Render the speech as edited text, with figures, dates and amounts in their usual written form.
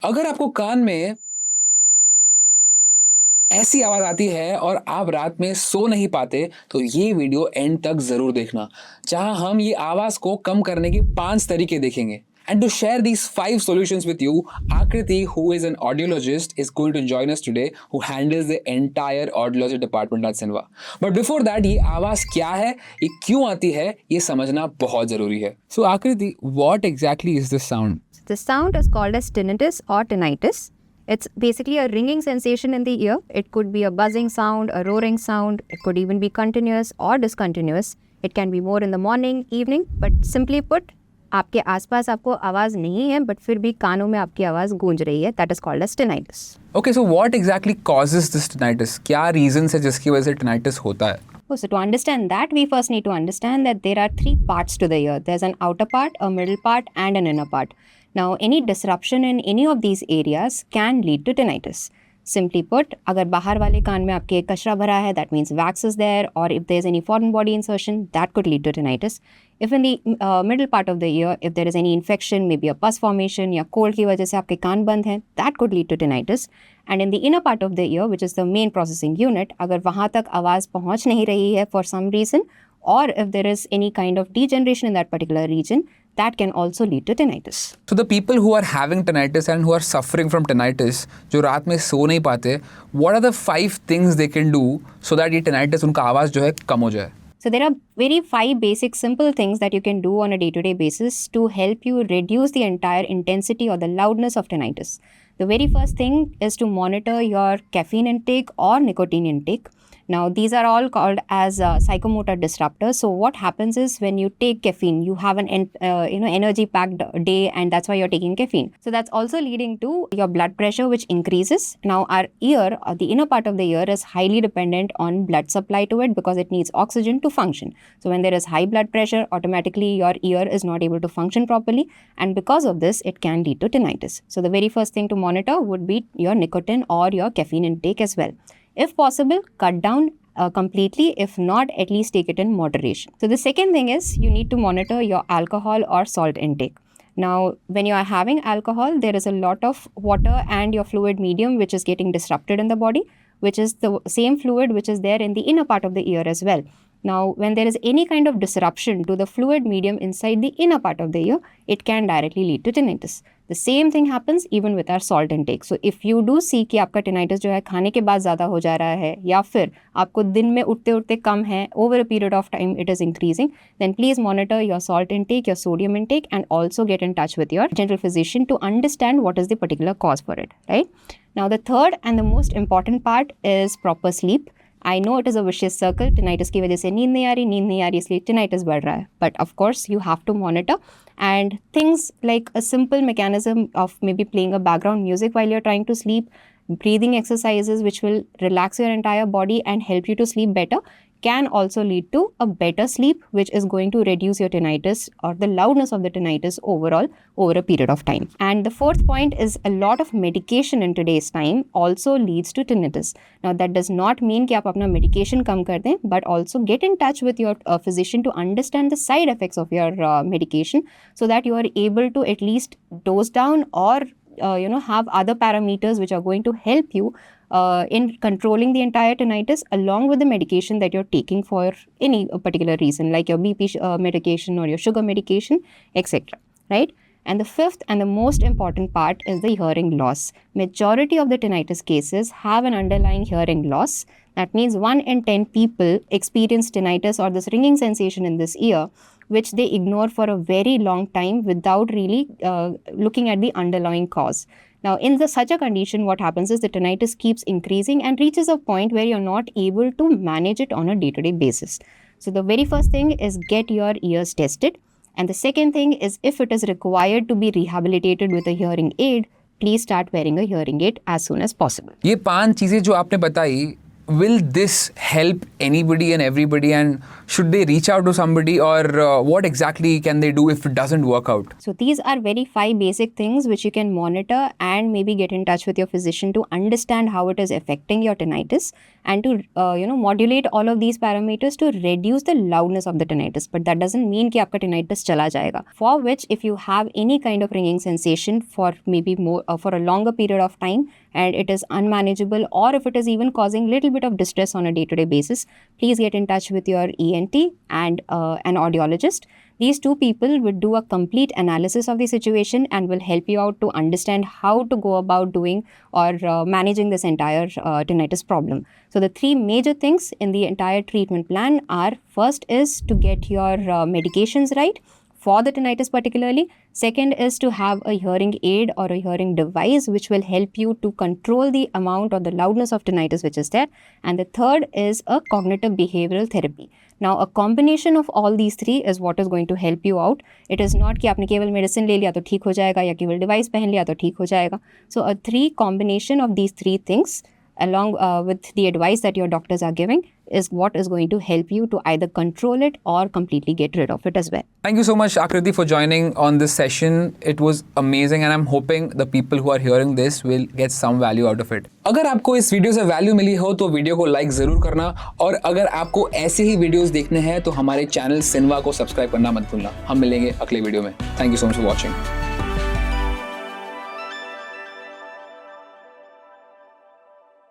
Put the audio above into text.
अगर आपको कान में ऐसी आवाज आती है और आप रात में सो नहीं पाते तो ये वीडियो एंड तक जरूर देखना, जहां हम ये आवाज को कम करने के 5 तरीके देखेंगे. And to share these 5 solutions with you, Akriti, who is an audiologist, is going to join us today, who handles the entire audiology department at Sinva. But before that, ये आवाज क्या है, ये क्यों आती है, ये समझना बहुत जरूरी है. So Akriti, what exactly is this sound? The sound is called as tinnitus or tinnitus. It's basically a ringing sensation in the ear. It could be a buzzing sound, a roaring sound. It could even be continuous or discontinuous. It can be more in the morning, evening, but simply put, आपके आसपास आपको आवाज़ नहीं है but फिर भी कानों में आपकी आवाज़ गूंज रही है. That is called as tinnitus. Okay, so what exactly causes this tinnitus? क्या reasons है जिसकी वजह से tinnitus होता है? So to understand that, we first need to understand that there are 3 parts to the ear. There's an outer part, a middle part, and an inner part. Now, any disruption in any of these areas can lead to tinnitus. Simply put, अगर बाहर वाले कान में आपके कचरा भरा है, that means wax is there, or if there's any foreign body insertion, that could lead to tinnitus. If in the middle part of the ear, if there is any infection, maybe a pus formation या cold की वजह से आपके कान बंद हैं, that could lead to tinnitus. And in the inner part of the ear, which is the main processing unit, अगर वहाँ तक आवाज़ पहुँच नहीं रही है for some reason, or if there is any kind of degeneration in that particular region, that can also lead to tinnitus. So the people who are having tinnitus and who are suffering from tinnitus, जो रात में सो नहीं पाते, what are the 5 things they can do so that ये tinnitus उनका आवाज़ जो है कम हो जाए? So there are very 5 basic simple things that you can do on a day-to-day basis to help you reduce the entire intensity or the loudness of tinnitus. The very first thing is to monitor your caffeine intake or nicotine intake. Now, these are all called as psychomotor disruptors. So, what happens is when you take caffeine, you have an energy-packed day, and that's why you're taking caffeine. So, that's also leading to your blood pressure, which increases. Now, our ear, the inner part of the ear, is highly dependent on blood supply to it because it needs oxygen to function. So, when there is high blood pressure, automatically your ear is not able to function properly, and because of this, it can lead to tinnitus. So, the very first thing to monitor would be your nicotine or your caffeine intake as well. If possible, cut down completely. If not, at least take it in moderation. So the second thing is you need to monitor your alcohol or salt intake. Now, when you are having alcohol, there is a lot of water and your fluid medium which is getting disrupted in the body, which is the same fluid which is there in the inner part of the ear as well. Now, when there is any kind of disruption to the fluid medium inside the inner part of the ear, it can directly lead to tinnitus. The same thing happens even with our salt intake. So, if you do see कि आपका tinnitus जो है खाने के बाद ज़्यादा हो जा रहा है या फिर आपको दिन में उठते उठते कम है, over a period of time it is increasing, then please monitor your salt intake, your sodium intake, and also get in touch with your general physician to understand what is the particular cause for it, right? Now, the third and the most important part is proper sleep. I know it is a vicious circle. Tinnitus की वजह से नींद नहीं आ रही इसलिए tinnitus बढ़ रहा है. But of course, you have to monitor, and things like a simple mechanism of maybe playing a background music while you're trying to sleep, breathing exercises which will relax your entire body and help you to sleep better can also lead to a better sleep, which is going to reduce your tinnitus or the loudness of the tinnitus overall over a period of time. And the fourth point is a lot of medication in today's time also leads to tinnitus. Now, that does not mean कि आप अपना medication कम कर दें, but also get in touch with your physician to understand the side effects of your medication so that you are able to at least dose down or have other parameters which are going to help you in controlling the entire tinnitus along with the medication that you're taking for any particular reason, like your BP medication or your sugar medication, etc. Right? And the fifth and the most important part is the hearing loss. Majority of the tinnitus cases have an underlying hearing loss. That means 1 in 10 people experience tinnitus or this ringing sensation in this ear, which they ignore for a very long time without really looking at the underlying cause. Now, in such a condition, what happens is the tinnitus keeps increasing and reaches a point where you're not able to manage it on a day-to-day basis. So the very first thing is get your ears tested. And the second thing is if it is required to be rehabilitated with a hearing aid, please start wearing a hearing aid as soon as possible. ये 5 चीज़ें जो आपने बताई, will this help anybody and everybody, and should they reach out to somebody, or what exactly can they do if it doesn't work out? So these are very 5 basic things which you can monitor and maybe get in touch with your physician to understand how it is affecting your tinnitus and to modulate all of these parameters to reduce the loudness of the tinnitus. But that doesn't mean कि आपका tinnitus चला जाएगा. For which, if you have any kind of ringing sensation for maybe more for a longer period of time and it is unmanageable, or if it is even causing little bit of distress on a day-to-day basis, please get in touch with your ENT and an audiologist. These two people will do a complete analysis of the situation and will help you out to understand how to go about doing or managing this entire tinnitus problem. So the 3 major things in the entire treatment plan are: first is to get your medications right for the tinnitus particularly. Second is to have a hearing aid or a hearing device which will help you to control the amount or the loudness of tinnitus which is there. And the third is a cognitive behavioral therapy. Now, a combination of all these 3 is what is going to help you out. It is not कि आपने केवल medicine ले लिया तो ठीक हो जाएगा या केवल device पहन लिया तो ठीक हो जाएगा. So a 3 combination of these 3 things along with the advice that your doctors are giving is what is going to help you to either control it or completely get rid of it as well. Thank you so much, Akriti, for joining on this session. It was amazing and I'm hoping the people who are hearing this will get some value out of it. अगर आपको इस video से value मिली हो तो video को like जरूर करना, और अगर आपको ऐसे ही वीडियोस देखने हैं तो हमारे चैनल सिनेमा को सब्सक्राइब करना मत भूलना. हम मिलेंगे अगले वीडियो में. Thank you so much for watching.